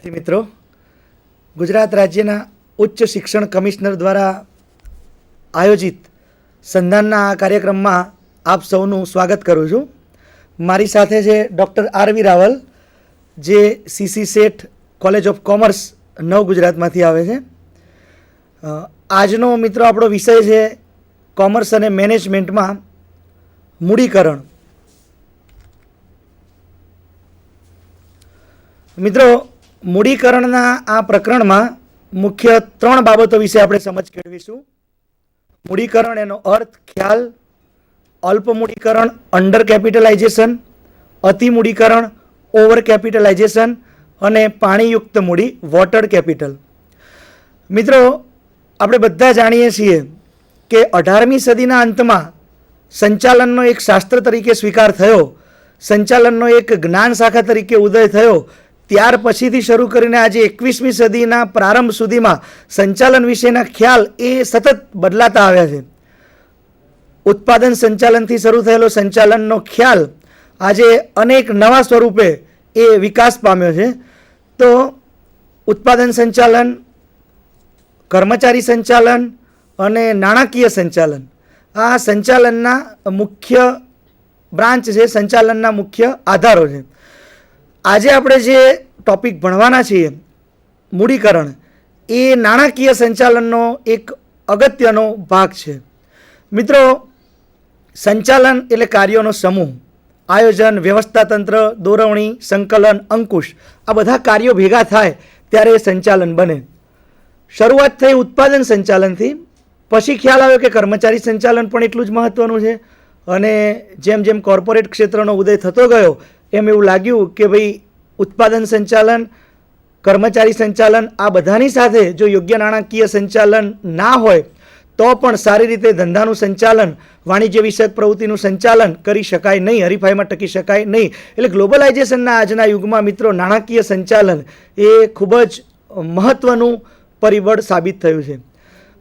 વિદ્યાર્થી મિત્રો, ગુજરાત રાજ્યના ઉચ્ચ શિક્ષણ કમિશનર દ્વારા આયોજિત સંધાનના આ કાર્યક્રમમાં આપ સૌનું સ્વાગત કરું છું. મારી સાથે છે ડૉક્ટર આરવી રાવલ, જે CC Seth college of commerce નવ ગુજરાતમાંથી આવે છે. આજનો મિત્રો આપણો વિષય છે કોમર્સ અને મેનેજમેન્ટમાં મૂડીકરણ. મિત્રો, મૂડીકરણના આ પ્રકરણમાં મુખ્ય 3 બાબતો વિશે આપણે સમજ કેળવીશું. મૂડીકરણ, એનો અર્થ, ખ્યાલ, અલ્પ મૂડીકરણ અંડર કેપિટલાઇઝેશન, અતિ મૂડીકરણ ઓવર કેપિટલાઇઝેશન અને પાણીયુક્ત મૂડી વોટર કેપિટલ. મિત્રો, આપણે બધા જાણીએ છીએ કે 18મી સદીના અંતમાં સંચાલનનો એક શાસ્ત્ર તરીકે સ્વીકાર થયો, સંચાલનનો એક જ્ઞાન શાખા તરીકે ઉદય થયો. ત્યાર પછીથી શરૂ કરીને આજે 21મી સદીના પ્રારંભ સુધીમાં સંચાલન વિશેના ખ્યાલ એ સતત બદલાતા આવ્યા છે. ઉત્પાદન સંચાલનથી શરૂ થયેલો સંચાલનનો ખ્યાલ આજે અનેક નવા સ્વરૂપે એ વિકાસ પામ્યો છે. તો ઉત્પાદન સંચાલન, કર્મચારી સંચાલન અને નાણાકીય સંચાલન, આ સંચાલનના મુખ્ય બ્રાન્ચ છે, સંચાલનના મુખ્ય આધારો છે. આજે આપણે જે ટોપિક ભણવાના છીએ, મૂડીકરણ, એ નાણાકીય સંચાલનનો એક અગત્યનો ભાગ છે. મિત્રો, સંચાલન એટલે કાર્યોનો સમૂહ, આયોજન, વ્યવસ્થાતંત્ર, દોરવણી, સંકલન, અંકુશ, આ બધા કાર્યો ભેગા થાય ત્યારે સંચાલન બને. શરૂઆત થઈ ઉત્પાદન સંચાલનથી, પછી ખ્યાલ આવ્યો કે કર્મચારી સંચાલન પણ એટલું જ મહત્ત્વનું છે. અને જેમ જેમ કોર્પોરેટ ક્ષેત્રનો ઉદય થતો ગયો એમ એવું લાગ્યું કે ભાઈ ઉત્પાદન સંચાલન, કર્મચારી સંચાલન, આ બધાની સાથે જો યોગ્ય નાણાકીય સંચાલન ના હોય તો પણ સારી રીતે ધંધાનું સંચાલન, વાણિજ્ય વિષયક પ્રવૃત્તિનું સંચાલન કરી શકાય નહીં, હરીફાઈમાં ટકી શકાય નહીં. એટલે ગ્લોબલાઇઝેશનના આજના યુગમાં મિત્રો નાણાકીય સંચાલન એ ખૂબ જ મહત્ત્વનું પરિબળ સાબિત થયું છે.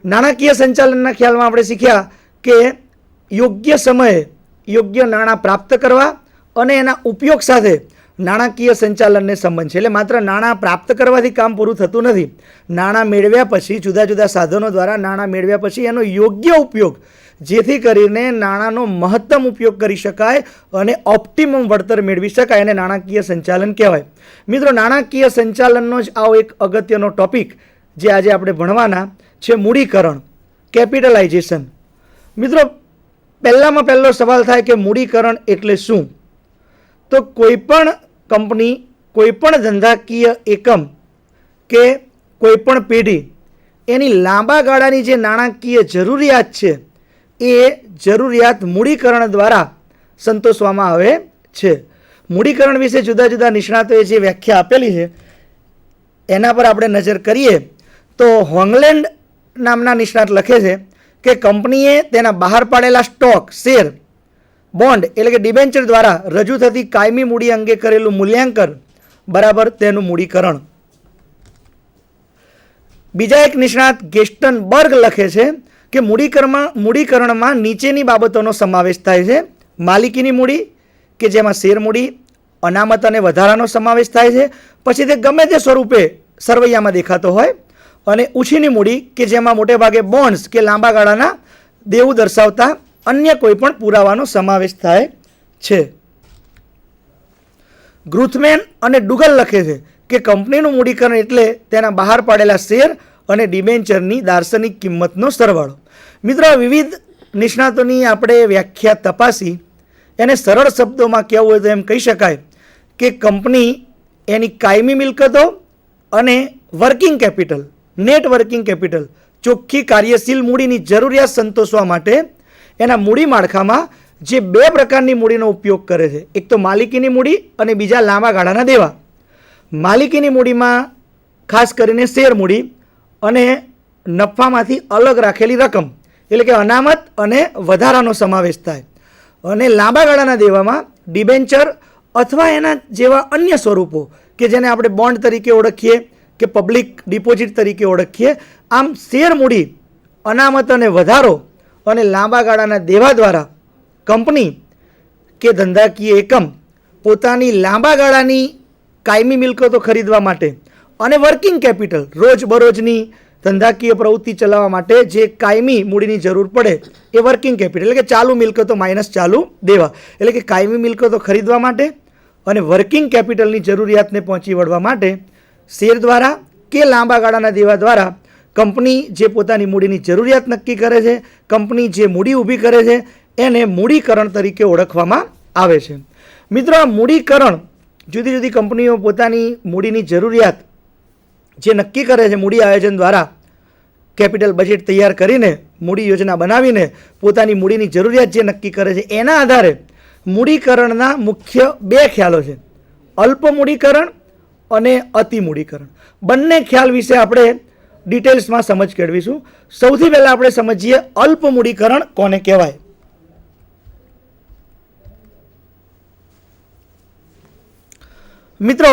નાણાકીય સંચાલનના ખ્યાલમાં આપણે શીખ્યા કે યોગ્ય સમયે યોગ્ય નાણાં પ્રાપ્ત કરવા અને એના ઉપયોગ સાથે નાણાકીય સંચાલનને સંબંધ છે. એટલે માત્ર નાણાં પ્રાપ્ત કરવાથી કામ પૂરું થતું નથી. નાણાં મેળવ્યા પછી, જુદા જુદા સાધનો દ્વારા નાણાં મેળવ્યા પછી એનો યોગ્ય ઉપયોગ, જેથી કરીને નાણાંનો મહત્તમ ઉપયોગ કરી શકાય અને ઓપ્ટિમમ વળતર મેળવી શકાય, એને નાણાકીય સંચાલન કહેવાય. મિત્રો, નાણાકીય સંચાલનનો જ આવો એક અગત્યનો ટોપિક જે આજે આપણે ભણવાના છે, મૂડીકરણ, કેપિટલાઇઝેશન. મિત્રો, પહેલામાં પહેલો સવાલ થાય કે મૂડીકરણ એટલે શું? તો કોઈપણ કંપની, કોઈપણ ધંધાકીય એકમ કે કોઈપણ પેઢી, એની લાંબા ગાળાની જે નાણાકીય જરૂરિયાત છે એ જરૂરિયાત મૂડીકરણ દ્વારા સંતોષવામાં આવે છે. મૂડીકરણ વિશે જુદા જુદા નિષ્ણાતોએ જે વ્યાખ્યા આપેલી છે એના પર આપણે નજર કરીએ તો હોંગલેન્ડ નામના નિષ્ણાત લખે છે કે કંપનીએ તેના બહાર પાડેલા સ્ટોક, શેર, બોન્ડ એટલે કે ડિબેન્ચર દ્વારા રજૂ થતી કાયમી મૂડી અંગે કરેલું મૂલ્યાંકન બરાબર તેનું મૂડીકરણ. બીજા એક નિષ્ણાત ગેસ્ટન બર્ગ લખે છે કે મૂડીકરણમાં નીચેની બાબતોનો સમાવેશ થાય છે: માલિકીની મૂડી કે જેમાં શેર મૂડી, અનામત અને વધારાનો સમાવેશ થાય છે, પછી તે ગમે તે સ્વરૂપે સરવૈયામાં દેખાતો હોય, અને ઉછીની મૂડી કે જેમાં મોટે ભાગે બોન્ડ્સ કે લાંબા ગાળાના દેવું દર્શાવતા અન્ય કોઈ પણ પુરાવાનો સમાવેશ થાય છે. ગ્રુથમેન અને ડુગલ લખે છે કે કંપનીનું મૂડીકરણ એટલે તેના બહાર પાડેલા શેર અને ડિબેન્ચરની દાર્શનિક કિંમતનો સરવાળો. મિત્રો, વિવિધ નિષ્ણાતોની આપણે વ્યાખ્યા તપાસી એને સરળ શબ્દોમાં કહેવું હોય તો એમ કહી શકાય કે કંપની એની કાયમી મિલકતો અને working capital, net working capital, ચોખ્ખી કાર્યશીલ મૂડીની જરૂરિયાત સંતોષવા માટે એના મૂડી માળખામાં જે 2 પ્રકારની મૂડીનો ઉપયોગ કરે છે. એક તો માલિકીની મૂડી અને બીજા લાંબા ગાળાના દેવા. માલિકીની મૂડીમાં ખાસ કરીને શેર મૂડી અને નફામાંથી અલગ રાખેલી રકમ એટલે કે અનામત અને વધારાનો સમાવેશ થાય. અને લાંબા ગાળાના દેવામાં ડિબેન્ચર અથવા એના જેવા અન્ય સ્વરૂપો કે જેને આપણે બોન્ડ તરીકે ઓળખીએ કે પબ્લિક ડિપોઝિટ તરીકે ઓળખીએ. આમ શેર મૂડી, અનામત અને વધારો અને લાંબા ગાળાના દેવા દ્વારા કંપની કે ધંધાકીય એકમ પોતાની લાંબા ગાળાની કાયમી મિલકતો ખરીદવા માટે અને વર્કિંગ કેપિટલ રોજબરોજની ધંધાકીય પ્રવૃત્તિ ચલાવવા માટે જે કાયમી મૂડીની જરૂર પડે એ વર્કિંગ કેપિટલ એટલે કે ચાલુ મિલકતો માઇનસ ચાલુ દેવા, એટલે કે કાયમી મિલકતો ખરીદવા માટે અને વર્કિંગ કેપિટલની જરૂરિયાતને પહોંચી વળવા માટે શેર દ્વારા કે લાંબા ગાળાના દેવા દ્વારા કંપની જે પોતાની મૂડીની જરૂરિયાત નક્કી કરે છે, કંપની જે મૂડી ઊભી કરે છે એને મૂડીકરણ તરીકે ઓળખવામાં આવે છે. મિત્રો, આ મૂડીકરણ જુદી જુદી કંપનીઓ પોતાની મૂડીની જરૂરિયાત જે નક્કી કરે છે મૂડી આયોજન દ્વારા કેપિટલ બજેટ તૈયાર કરીને મૂડી યોજના બનાવીને પોતાની મૂડીની જરૂરિયાત જે નક્કી કરે છે એના આધારે મૂડીકરણના મુખ્ય બે ખ્યાલો છે, અલ્પ મૂડીકરણ અને અતિ મૂડીકરણ. બંને ખ્યાલ વિશે આપણે ડિટેલ્સમાં સમજ કેળવીશું. સૌથી પહેલાં આપણે સમજીએ અલ્પ મૂડીકરણ કોને કહેવાય. મિત્રો,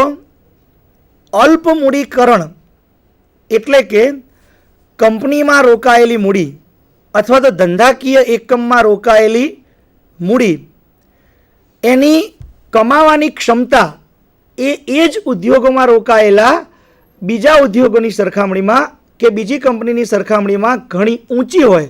અલ્પ મૂડીકરણ એટલે કે કંપનીમાં રોકાયેલી મૂડી અથવા તો ધંધાકીય એકમમાં રોકાયેલી મૂડી એની કમાવાની ક્ષમતા એ જ ઉદ્યોગોમાં રોકાયેલા બીજા ઉદ્યોગોની સરખામણીમાં કે બીજી કંપનીની સરખામણીમાં ઘણી ઊંચી હોય.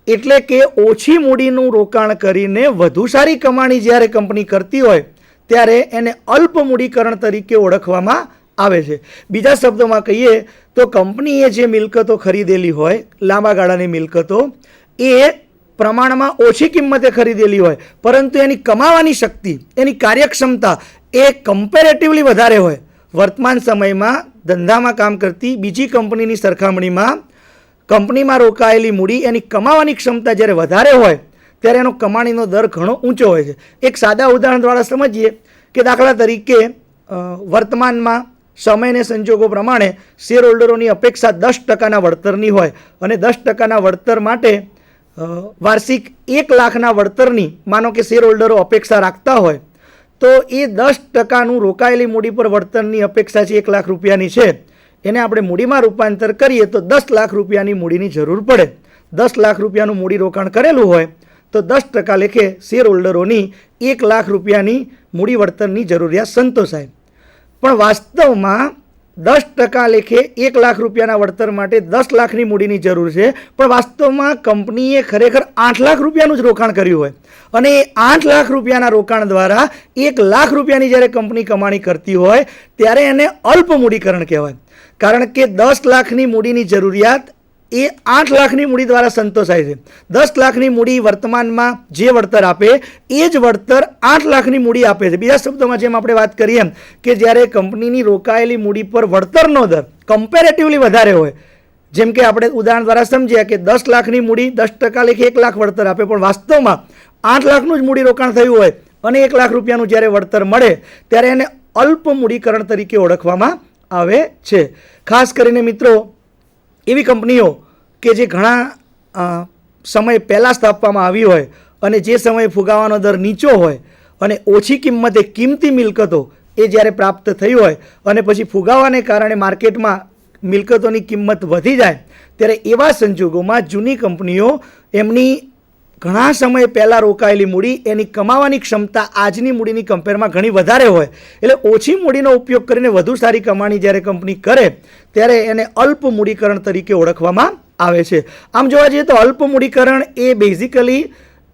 એટલે કે ઓછી મૂડીનું રોકાણ કરીને વધુ સારી કમાણી જ્યારે કંપની કરતી હોય ત્યારે એને અલ્પ મૂડીકરણ તરીકે ઓળખવામાં આવે છે. બીજા શબ્દોમાં કહીએ તો કંપનીએ જે મિલકતો ખરીદેલી હોય, લાંબા ગાળાની મિલકતો, એ પ્રમાણમાં ઓછી કિંમતે ખરીદેલી હોય પરંતુ એની કમાવાની શક્તિ, એની કાર્યક્ષમતા એ કમ્પેરેટિવલી વધારે હોય. વર્તમાન સમયમાં ધંધામાં કામ કરતી બીજી કંપનીની સરખામણીમાં કંપનીમાં રોકાયેલી મૂડી એની કમાવાની ક્ષમતા જ્યારે વધારે હોય ત્યારે એનો કમાણીનો દર ઘણો ઊંચો હોય છે. એક સાદા ઉદાહરણ દ્વારા સમજીએ કે દાખલા તરીકે વર્તમાનમાં સમયને સંજોગો પ્રમાણે શેર હોલ્ડરોની અપેક્ષા 10% વળતરની હોય અને 10% વળતર માટે વાર્ષિક 1 લાખના વળતરની માનો કે શેર હોલ્ડરો અપેક્ષા રાખતા હોય તો એ 10%નું રોકાયેલી મૂડી પર વળતરની અપેક્ષા છે 1 લાખ રૂપિયાની છે, એને આપણે મૂડીમાં રૂપાંતર કરીએ તો 10 લાખ રૂપિયાની મૂડીની જરૂર પડે. 10 લાખ રૂપિયાનું મૂડી રોકાણ કરેલું હોય તો 10% લેખે શેર હોલ્ડરોની 1 લાખ રૂપિયાની મૂડી વળતરની જરૂરિયાત સંતોષાય. પણ વાસ્તવમાં 10% લેખે 1 લાખ રૂપિયાના વળતર માટે 10 લાખની મૂડીની જરૂર છે, પણ વાસ્તવમાં કંપનીએ ખરેખર 8 લાખ રૂપિયાનું જ રોકાણ કર્યું હોય અને એ 8 લાખ રૂપિયાના રોકાણ દ્વારા 1 લાખ રૂપિયાની જ્યારે કંપની કમાણી કરતી હોય ત્યારે એને અલ્પ મૂડીકરણ કહેવાય. કારણ કે 10 લાખની મૂડીની જરૂરિયાત એ 8 લાખની મૂડી દ્વારા સંતોષાય છે. 10 લાખની મૂડી વર્તમાનમાં જે વળતર આપે એ જ વળતર 8 લાખની મૂડી આપે છે. બીજા શબ્દોમાં જેમ આપણે વાત કરીએ એમ કે જ્યારે કંપનીની રોકાયેલી મૂડી પર વળતરનો દર કમ્પેરેટિવલી વધારે હોય, જેમ કે આપણે ઉદાહરણ દ્વારા સમજ્યા કે 10 લાખની મૂડી 10% લેખે 1 લાખ વળતર આપે, પણ વાસ્તવમાં 8 લાખનું જ મૂડી રોકાણ થયું હોય અને 1 લાખ રૂપિયાનું જ્યારે વળતર મળે ત્યારે એને અલ્પ મૂડીકરણ તરીકે ઓળખવામાં આવે છે. ખાસ કરીને મિત્રો, એવી કંપનીઓ કે જે ઘણા સમય પહેલાં સ્થાપવામાં આવી હોય અને જે સમયે ફુગાવાનો દર નીચો હોય અને ઓછી કિંમતે કિંમતી મિલકતો એ જ્યારે પ્રાપ્ત થઈ હોય અને પછી ફુગાવાને કારણે માર્કેટમાં મિલકતોની કિંમત વધી જાય ત્યારે એવા સંજોગોમાં જૂની કંપનીઓ એમની ઘણા સમય પહેલાં રોકાયેલી મૂડી એની કમાવાની ક્ષમતા આજની મૂડીની કમ્પેરમાં ઘણી વધારે હોય, એટલે ઓછી મૂડીનો ઉપયોગ કરીને વધુ સારી કમાણી જ્યારે કંપની કરે ત્યારે એને અલ્પ મૂડીકરણ તરીકે ઓળખવામાં આવે છે. આમ જોવા જઈએ તો અલ્પ મૂડીકરણ એ બેઝિકલી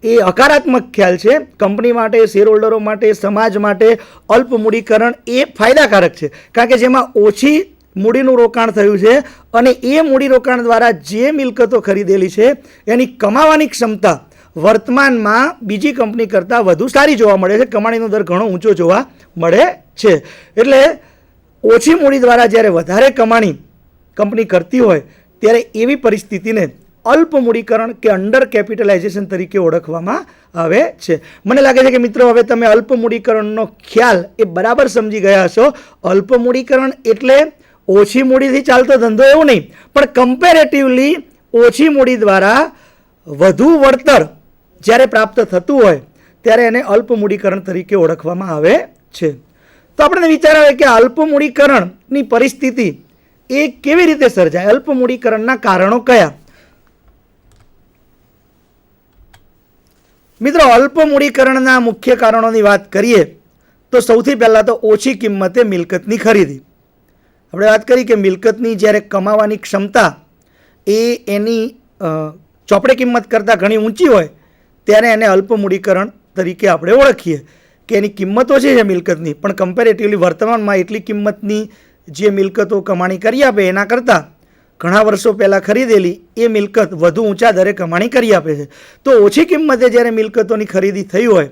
એ હકારાત્મક ખ્યાલ છે. કંપની માટે, શેર હોલ્ડરો માટે, સમાજ માટે અલ્પ મૂડીકરણ એ ફાયદાકારક છે, કારણ કે જેમાં ઓછી મૂડીનું રોકાણ થયું છે અને એ મૂડી રોકાણ દ્વારા જે મિલકતો ખરીદેલી છે એની કમાવાની ક્ષમતા વર્તમાનમાં બીજી કંપની કરતાં વધુ સારી જોવા મળે છે. કમાણીનો દર ઘણો ઊંચો જોવા મળે છે. એટલે ઓછી મૂડી દ્વારા જ્યારે વધારે કમાણી કંપની કરતી હોય ત્યારે એવી પરિસ્થિતિને અલ્પ મૂડીકરણ કે અંડર કેપિટલાઇઝેશન તરીકે ઓળખવામાં આવે છે. મને લાગે છે કે મિત્રો હવે તમે અલ્પ મૂડીકરણનો ખ્યાલ એ બરાબર સમજી ગયા હશો. અલ્પ મૂડીકરણ એટલે ઓછી મૂડીથી ચાલતો ધંધો એવું નહીં, પણ કમ્પેરેટિવલી ઓછી મૂડી દ્વારા વધુ વળતર જ્યારે પ્રાપ્ત થતું હોય ત્યારે એને અલ્પ મૂડીકરણ તરીકે ઓળખવામાં આવે છે. તો આપણે વિચાર આવે કે અલ્પ મૂડીકરણની પરિસ્થિતિ એ કેવી રીતે સર્જાય, અલ્પ મૂડીકરણના કારણો કયા. મિત્રો, અલ્પ મૂડીકરણના મુખ્ય કારણોની વાત કરીએ તો સૌથી પહેલાં તો ઓછી કિંમતે મિલકતની ખરીદી. આપણે વાત કરી કે મિલકતની જ્યારે કમાવાની ક્ષમતા એ એની ચોપડે કિંમત કરતાં ઘણી ઊંચી હોય ત્યારે એને અલ્પ મૂડીકરણ તરીકે આપણે ઓળખીએ કે એની કિંમત ઓછી છે મિલકતની, પણ કમ્પેરેટિવલી વર્તમાનમાં એટલી કિંમતની જે મિલકતો કમાણી કરી આપે એના કરતાં ઘણા વર્ષો પહેલાં ખરીદેલી એ મિલકત વધુ ઊંચા દરે કમાણી કરી આપે છે. તો ઓછી કિંમતે જ્યારે મિલકતોની ખરીદી થઈ હોય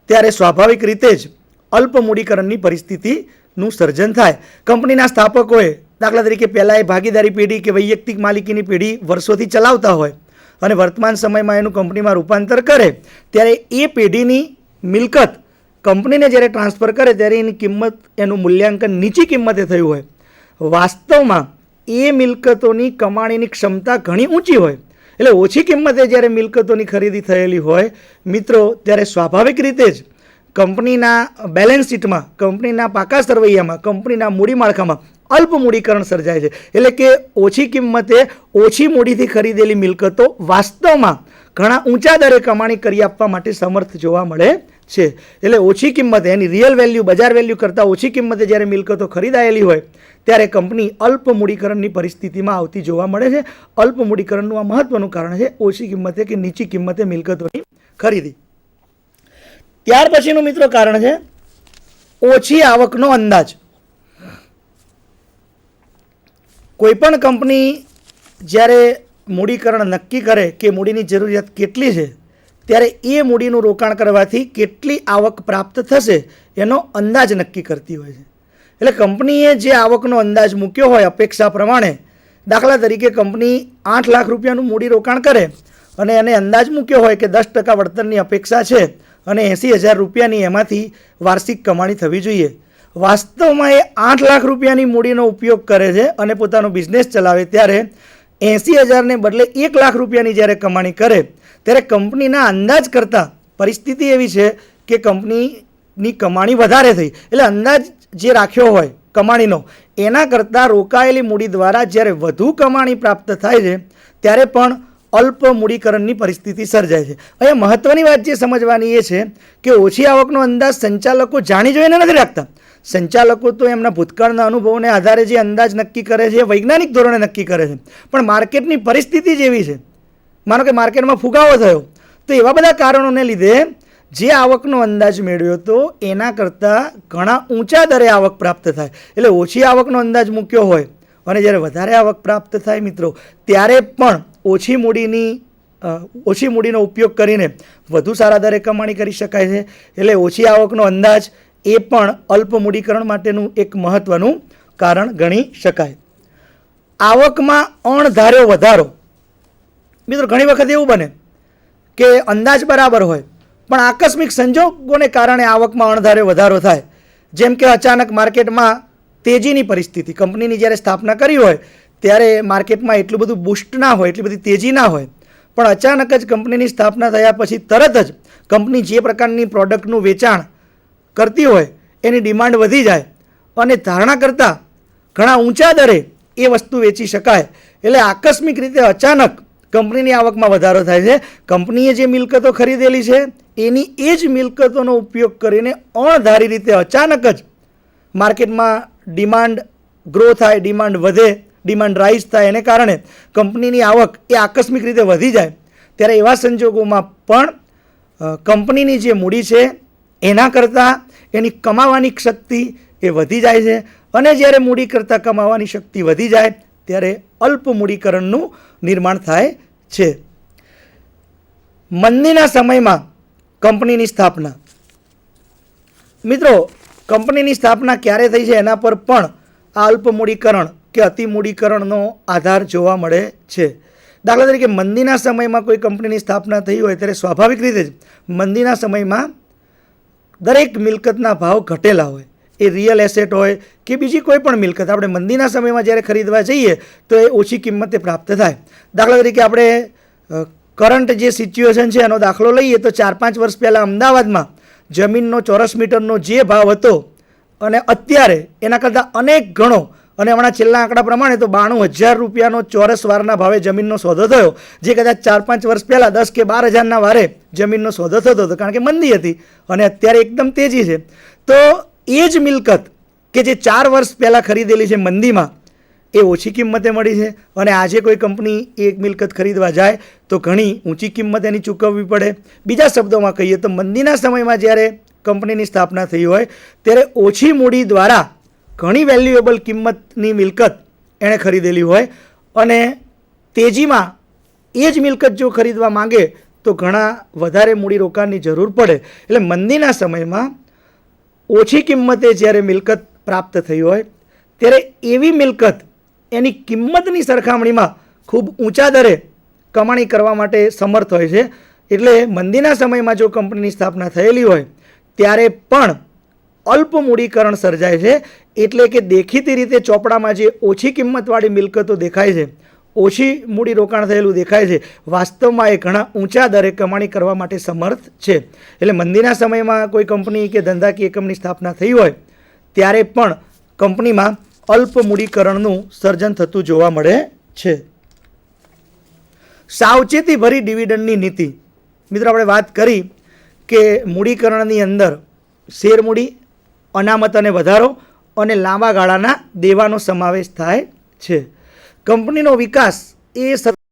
ત્યારે સ્વાભાવિક રીતે જ અલ્પ મૂડીકરણની પરિસ્થિતિનું સર્જન થાય. કંપનીના સ્થાપકોએ દાખલા તરીકે પહેલાં એ ભાગીદારી પેઢી કે વૈયક્તિક માલિકીની પેઢી વર્ષોથી ચલાવતા હોય અને વર્તમાન સમયમાં એનું કંપનીમાં રૂપાંતર કરે ત્યારે એ પેઢીની મિલકત કંપનીને જ્યારે ટ્રાન્સફર કરે ત્યારે એની કિંમત, એનું મૂલ્યાંકન નીચી કિંમતે થયું હોય. વાસ્તવમાં એ મિલકતોની કમાણીની ક્ષમતા ઘણી ઊંચી હોય. એટલે ઓછી કિંમતે જ્યારે મિલકતોની ખરીદી થયેલી હોય મિત્રો, ત્યારે સ્વાભાવિક રીતે જ કંપનીના બેલેન્સ શીટમાં, કંપનીના પાકા સરવૈયામાં, કંપનીના મૂડી માળખામાં અલ્પ મૂડીકરણ સર્જાય છે. એટલે કે ઓછી કિંમતે ઓછી મૂડીથી ખરીદેલી મિલકતો વાસ્તવમાં ઘણા ઊંચા દરે કમાણી કરી આપવા માટે સમર્થ જોવા મળે છે. એટલે ઓછી કિંમતે, એની રિયલ વેલ્યુ, બજાર વેલ્યુ કરતાં ઓછી કિંમતે જ્યારે મિલકતો ખરીદાયેલી હોય ત્યારે કંપની અલ્પ મૂડીકરણની પરિસ્થિતિમાં આવતી જોવા મળે છે. અલ્પ મૂડીકરણનું આ મહત્વનું કારણ છે, ઓછી કિંમતે કે નીચી કિંમતે મિલકતોની ખરીદી. ત્યાર પછીનું મિત્રો કારણ છે ઓછી આવકનો અંદાજ. કોઈપણ કંપની જ્યારે મૂડીકરણ નક્કી કરે કે મૂડીની જરૂરિયાત કેટલી છે ત્યારે એ મૂડીનું રોકાણ કરવાથી કેટલી આવક પ્રાપ્ત થશે એનો અંદાજ નક્કી કરતી હોય છે. એટલે કંપનીએ જે આવકનો અંદાજ મૂક્યો હોય અપેક્ષા પ્રમાણે, દાખલા તરીકે કંપની 8 લાખ રૂપિયાનું મૂડી રોકાણ કરે અને એને અંદાજ મૂક્યો હોય કે 10% વળતરની અપેક્ષા છે અને 80,000 રૂપિયાની એમાંથી વાર્ષિક કમાણી થવી જોઈએ. વાસ્તવમાં એ 8 લાખ રૂપિયાની મૂડીનો ઉપયોગ કરે છે અને પોતાનો બિઝનેસ ચલાવે ત્યારે 80,000ને બદલે 1 લાખ રૂપિયાની જ્યારે કમાણી કરે ત્યારે કંપનીના અંદાજ કરતાં પરિસ્થિતિ એવી છે કે કંપનીની કમાણી વધારે થઈ. એટલે અંદાજ જે રાખ્યો હોય કમાણીનો એના કરતાં રોકાયેલી મૂડી દ્વારા જ્યારે વધુ કમાણી પ્રાપ્ત થાય છે ત્યારે પણ અલ્પ મૂડીકરણની પરિસ્થિતિ સર્જાય છે. અહીંયા મહત્ત્વની વાત જે સમજવાની એ છે કે ઓછી આવકનો અંદાજ સંચાલકો જાણી જોઈને નથી રાખતા. સંચાલકો તો એમના ભૂતકાળના અનુભવોને આધારે જે અંદાજ નક્કી કરે છે એ વૈજ્ઞાનિક ધોરણે નક્કી કરે છે, પણ માર્કેટની પરિસ્થિતિ જ એવી છે. માનો કે માર્કેટમાં ફુગાવો થયો તો એવા બધા કારણોને લીધે જે આવકનો અંદાજ મેળવ્યો હતો એના કરતાં ઘણા ઊંચા દરે આવક પ્રાપ્ત થાય. એટલે ઓછી આવકનો અંદાજ મૂક્યો હોય અને જ્યારે વધારે આવક પ્રાપ્ત થાય મિત્રો ત્યારે પણ ઓછી મૂડીનો ઉપયોગ કરીને વધુ સારા દરે કમાણી કરી શકાય છે. એટલે ઓછી આવકનો અંદાજ એ પણ અલ્પ મૂડીકરણ માટેનું એક મહત્ત્વનું કારણ ગણી શકાય. આવકમાં અણધાર્યો વધારો. મિત્રો ઘણી વખત એવું બને કે અંદાજ બરાબર હોય પણ આકસ્મિક સંજોગોને કારણે આવકમાં અણધાર્યો વધારો થાય. જેમ કે અચાનક માર્કેટમાં તેજીની પરિસ્થિતિ, કંપનીની જ્યારે સ્થાપના કરી હોય ત્યારે માર્કેટમાં એટલું બધું બૂસ્ટ ના હોય, એટલી બધી તેજી ના હોય, પણ અચાનક જ કંપનીની સ્થાપના થયા પછી તરત જ કંપની જે પ્રકારની પ્રોડક્ટનું વેચાણ કરતી હોય એની ડિમાન્ડ વધી જાય અને ધારણા કરતાં ઘણા ઊંચા દરે એ વસ્તુ વેચી શકાય. એટલે આકસ્મિક રીતે અચાનક કંપનીની આવકમાં વધારો થાય છે. કંપનીએ જે મિલકતો ખરીદેલી છે એની એ જ મિલકતોનો ઉપયોગ કરીને અણધારી રીતે અચાનક જ માર્કેટમાં ડિમાન્ડ ગ્રો થાય, ડિમાન્ડ વધે, ડિમાન્ડ રાઇઝ થાય, એને કારણે કંપનીની આવક એ આકસ્મિક રીતે વધી જાય. ત્યારે એવા સંજોગોમાં પણ કંપનીની જે મૂડી છે એના કરતાં એની કમાવાની શક્તિ એ વધી જાય છે અને જ્યારે મૂડી કરતાં કમાવાની શક્તિ વધી જાય ત્યારે અલ્પ મૂડીકરણનું નિર્માણ થાય છે. મંદીના સમયમાં કંપનીની સ્થાપના. મિત્રો કંપનીની સ્થાપના ક્યારે થઈ છે એના પર પણ આ અલ્પ મૂડીકરણ કે અતિ મૂડીકરણનો આધાર જોવા મળે છે. દાખલા તરીકે મંદીના સમયમાં કોઈ કંપનીની સ્થાપના થઈ હોય ત્યારે સ્વાભાવિક રીતે જ મંદીના સમયમાં દરેક મિલકતના ભાવ ઘટેલા હોય. એ રિયલ એસેટ હોય કે બીજી કોઈ પણ મિલકત આપણે મંદીના સમયમાં જ્યારે ખરીદવા જઈએ તો એ ઓછી કિંમતે પ્રાપ્ત થાય. દાખલા તરીકે આપણે કરંટ જે સિચ્યુએશન છે એનો દાખલો લઈએ તો 4-5 વર્ષ પહેલાં અમદાવાદમાં જમીનનો ચોરસ મીટરનો જે ભાવ હતો અને અત્યારે એના કરતાં અનેક ગણો, અને હમણાં છેલ્લા આંકડા પ્રમાણે તો 92,000 રૂપિયાનો ચોરસ વારના ભાવે જમીનનો સોદો થયો, જે કદાચ 4-5 વર્ષ પહેલાં 10 કે 12,000ના વારે જમીનનો સોદો થતો હતો કારણ કે મંદી હતી અને અત્યારે એકદમ તેજી છે. તો એ જ મિલકત કે જે 4 વર્ષ પહેલાં ખરીદેલી છે મંદીમાં એ ઓછી કિંમતે મળી છે અને આજે કોઈ કંપની એક મિલકત ખરીદવા જાય તો ઘણી ઊંચી કિંમત એની ચૂકવવી પડે. બીજા શબ્દોમાં કહીએ તો મંદીના સમયમાં જ્યારે કંપનીની સ્થાપના થઈ હોય ત્યારે ઓછી મૂડી દ્વારા ઘણી વેલ્યુએબલ કિંમતની મિલકત એણે ખરીદેલી હોય અને તેજીમાં એ જ મિલકત જો ખરીદવા માંગે તો ઘણા વધારે મૂડીરોકાણની જરૂર પડે. એટલે મંદીના સમયમાં ઓછી કિંમતે જ્યારે મિલકત પ્રાપ્ત થઈ હોય ત્યારે એવી મિલકત એની કિંમતની સરખામણીમાં ખૂબ ઊંચા દરે કમાણી કરવા માટે સમર્થ હોય છે. એટલે મંદીના સમયમાં જો કંપનીની સ્થાપના થયેલી હોય ત્યારે પણ અલ્પ મૂડીકરણ સર્જાય છે. એટલે કે દેખીતી રીતે ચોપડામાં જે ઓછી કિંમતવાળી મિલકતો દેખાય છે, ઓછી મૂડી રોકાણ થયેલું દેખાય છે, વાસ્તવમાં એ ઘણા ઊંચા દરે કમાણી કરવા માટે સમર્થ છે. એટલે મંદીના સમયમાં કોઈ કંપની કે ધંધાકીય એકમની સ્થાપના થઈ હોય ત્યારે પણ કંપનીમાં અલ્પ મૂડીકરણનું સર્જન થતું જોવા મળે છે. સાવચેતી ભરી ડિવિડન્ડની નીતિ. મિત્રો, આપણે વાત કરી કે મૂડીકરણની અંદર શેર મૂડી, અનામત અને વધારો અને લાંબા ગાળાના દેવાનો સમાવેશ થાય છે. કંપનીનો વિકાસ એ સતત